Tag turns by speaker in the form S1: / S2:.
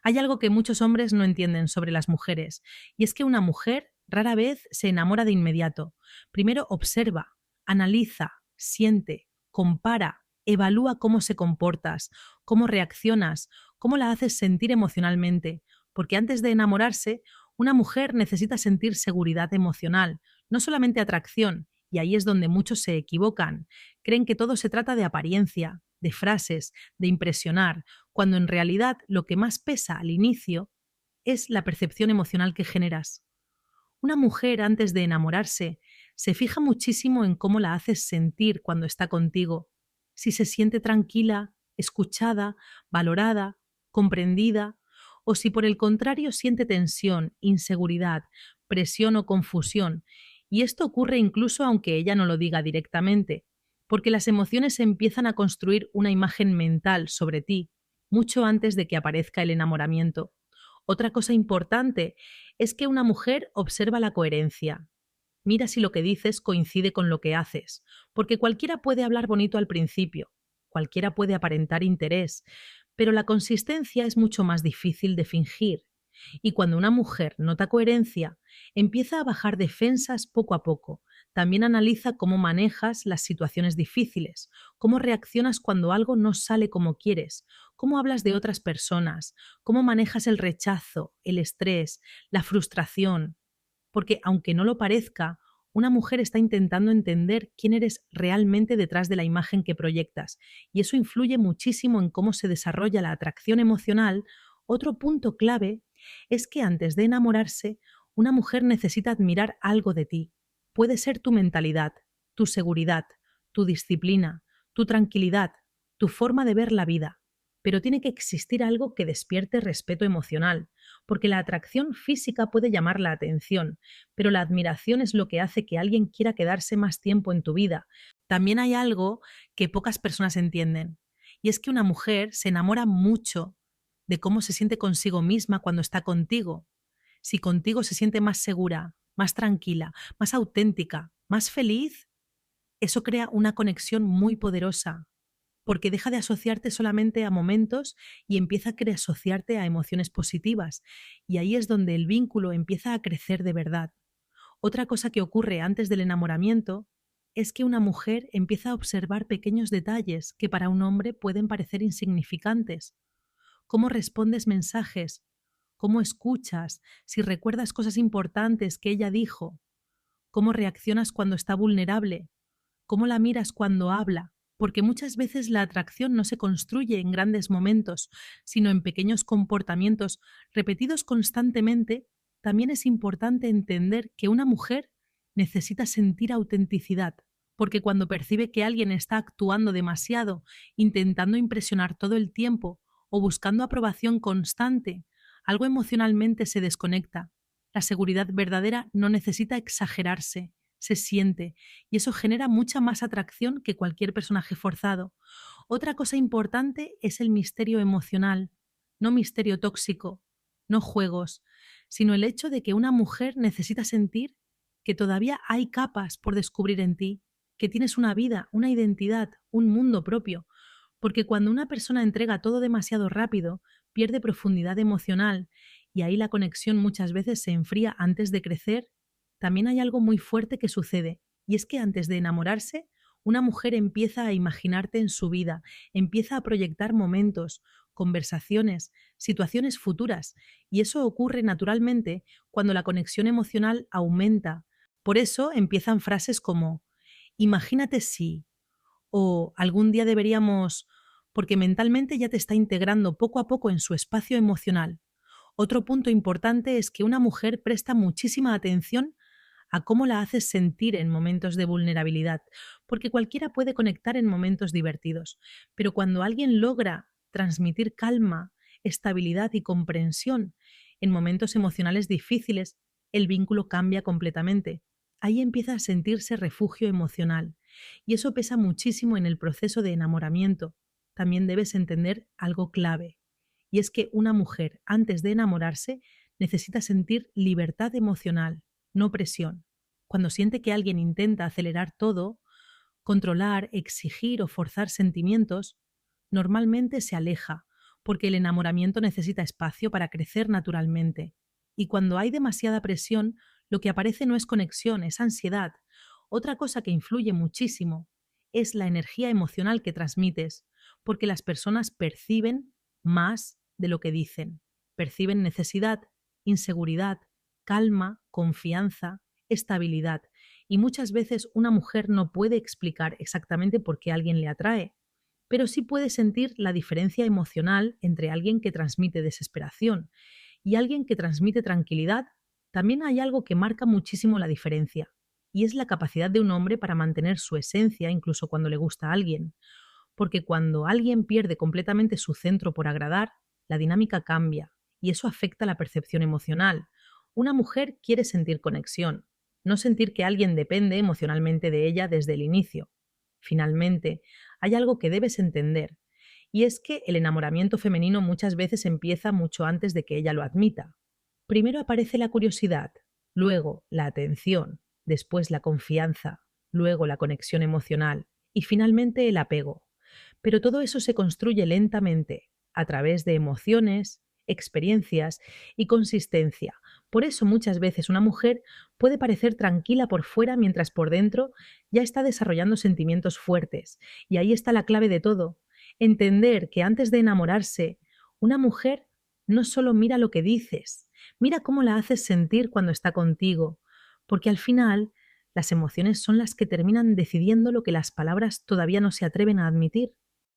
S1: Hay algo que muchos hombres no entienden sobre las mujeres, y es que una mujer rara vez se enamora de inmediato. Primero observa, analiza, siente, compara, evalúa cómo se comportas, cómo reaccionas, cómo la haces sentir emocionalmente, porque antes de enamorarse, una mujer necesita sentir seguridad emocional, no solamente atracción, y ahí es donde muchos se equivocan. Creen que todo se trata de apariencia, de frases, de impresionar, cuando en realidad lo que más pesa al inicio es la percepción emocional que generas. Una mujer antes de enamorarse se fija muchísimo en cómo la haces sentir cuando está contigo, si se siente tranquila, escuchada, valorada, comprendida, o si por el contrario siente tensión, inseguridad, presión o confusión. Y esto ocurre incluso aunque ella no lo diga directamente, porque las emociones empiezan a construir una imagen mental sobre ti mucho antes de que aparezca el enamoramiento. Otra cosa importante es que una mujer observa la coherencia. Mira si lo que dices coincide con lo que haces, porque cualquiera puede hablar bonito al principio, cualquiera puede aparentar interés, pero la consistencia es mucho más difícil de fingir. Y cuando una mujer nota coherencia, empieza a bajar defensas poco a poco. También analiza cómo manejas las situaciones difíciles, cómo reaccionas cuando algo no sale como quieres, cómo hablas de otras personas, cómo manejas el rechazo, el estrés, la frustración. Porque aunque no lo parezca, una mujer está intentando entender quién eres realmente detrás de la imagen que proyectas, y eso influye muchísimo en cómo se desarrolla la atracción emocional. Otro punto clave es que antes de enamorarse, una mujer necesita admirar algo de ti. Puede ser tu mentalidad, tu seguridad, tu disciplina, tu tranquilidad, tu forma de ver la vida, pero tiene que existir algo que despierte respeto emocional, porque la atracción física puede llamar la atención, pero la admiración es lo que hace que alguien quiera quedarse más tiempo en tu vida. También hay algo que pocas personas entienden, y es que una mujer se enamora mucho de cómo se siente consigo misma cuando está contigo. Si contigo se siente más segura, más tranquila, más auténtica, más feliz, eso crea una conexión muy poderosa, porque deja de asociarte solamente a momentos y empieza a asociarte a emociones positivas. Y ahí es donde el vínculo empieza a crecer de verdad. Otra cosa que ocurre antes del enamoramiento es que una mujer empieza a observar pequeños detalles que para un hombre pueden parecer insignificantes. Cómo respondes mensajes, cómo escuchas, si recuerdas cosas importantes que ella dijo, cómo reaccionas cuando está vulnerable, cómo la miras cuando habla, porque muchas veces la atracción no se construye en grandes momentos, sino en pequeños comportamientos repetidos constantemente. También es importante entender que una mujer necesita sentir autenticidad, porque cuando percibe que alguien está actuando demasiado, intentando impresionar todo el tiempo o buscando aprobación constante, algo emocionalmente se desconecta. La seguridad verdadera no necesita exagerarse, se siente, y eso genera mucha más atracción que cualquier personaje forzado. Otra cosa importante es el misterio emocional, no misterio tóxico, no juegos, sino el hecho de que una mujer necesita sentir que todavía hay capas por descubrir en ti, que tienes una vida, una identidad, un mundo propio, porque cuando una persona entrega todo demasiado rápido, pierde profundidad emocional y ahí la conexión muchas veces se enfría antes de crecer. También hay algo muy fuerte que sucede, y es que antes de enamorarse, una mujer empieza a imaginarte en su vida, empieza a proyectar momentos, conversaciones, situaciones futuras, y eso ocurre naturalmente cuando la conexión emocional aumenta. Por eso empiezan frases como imagínate si, o algún día deberíamos, porque mentalmente ya te está integrando poco a poco en su espacio emocional. Otro punto importante es que una mujer presta muchísima atención a cómo la haces sentir en momentos de vulnerabilidad, porque cualquiera puede conectar en momentos divertidos, pero cuando alguien logra transmitir calma, estabilidad y comprensión en momentos emocionales difíciles, el vínculo cambia completamente. Ahí empieza a sentirse refugio emocional, y eso pesa muchísimo en el proceso de enamoramiento. También debes entender algo clave, y es que una mujer, antes de enamorarse, necesita sentir libertad emocional, no presión. Cuando siente que alguien intenta acelerar todo, controlar, exigir o forzar sentimientos, normalmente se aleja, porque el enamoramiento necesita espacio para crecer naturalmente. Y cuando hay demasiada presión, lo que aparece no es conexión, es ansiedad. Otra cosa que influye muchísimo es la energía emocional que transmites, porque las personas perciben más de lo que dicen. Perciben necesidad, inseguridad, calma, confianza, estabilidad. Y muchas veces una mujer no puede explicar exactamente por qué alguien le atrae, pero sí puede sentir la diferencia emocional entre alguien que transmite desesperación y alguien que transmite tranquilidad. También hay algo que marca muchísimo la diferencia, y es la capacidad de un hombre para mantener su esencia incluso cuando le gusta a alguien. Porque cuando alguien pierde completamente su centro por agradar, la dinámica cambia y eso afecta la percepción emocional. Una mujer quiere sentir conexión, no sentir que alguien depende emocionalmente de ella desde el inicio. Finalmente, hay algo que debes entender, y es que el enamoramiento femenino muchas veces empieza mucho antes de que ella lo admita. Primero aparece la curiosidad, luego la atención, después la confianza, luego la conexión emocional y finalmente el apego. Pero todo eso se construye lentamente, a través de emociones, experiencias y consistencia. Por eso muchas veces una mujer puede parecer tranquila por fuera mientras por dentro ya está desarrollando sentimientos fuertes. Y ahí está la clave de todo. Entender que antes de enamorarse, una mujer no solo mira lo que dices, mira cómo la haces sentir cuando está contigo, porque al final las emociones son las que terminan decidiendo lo que las palabras todavía no se atreven a admitir.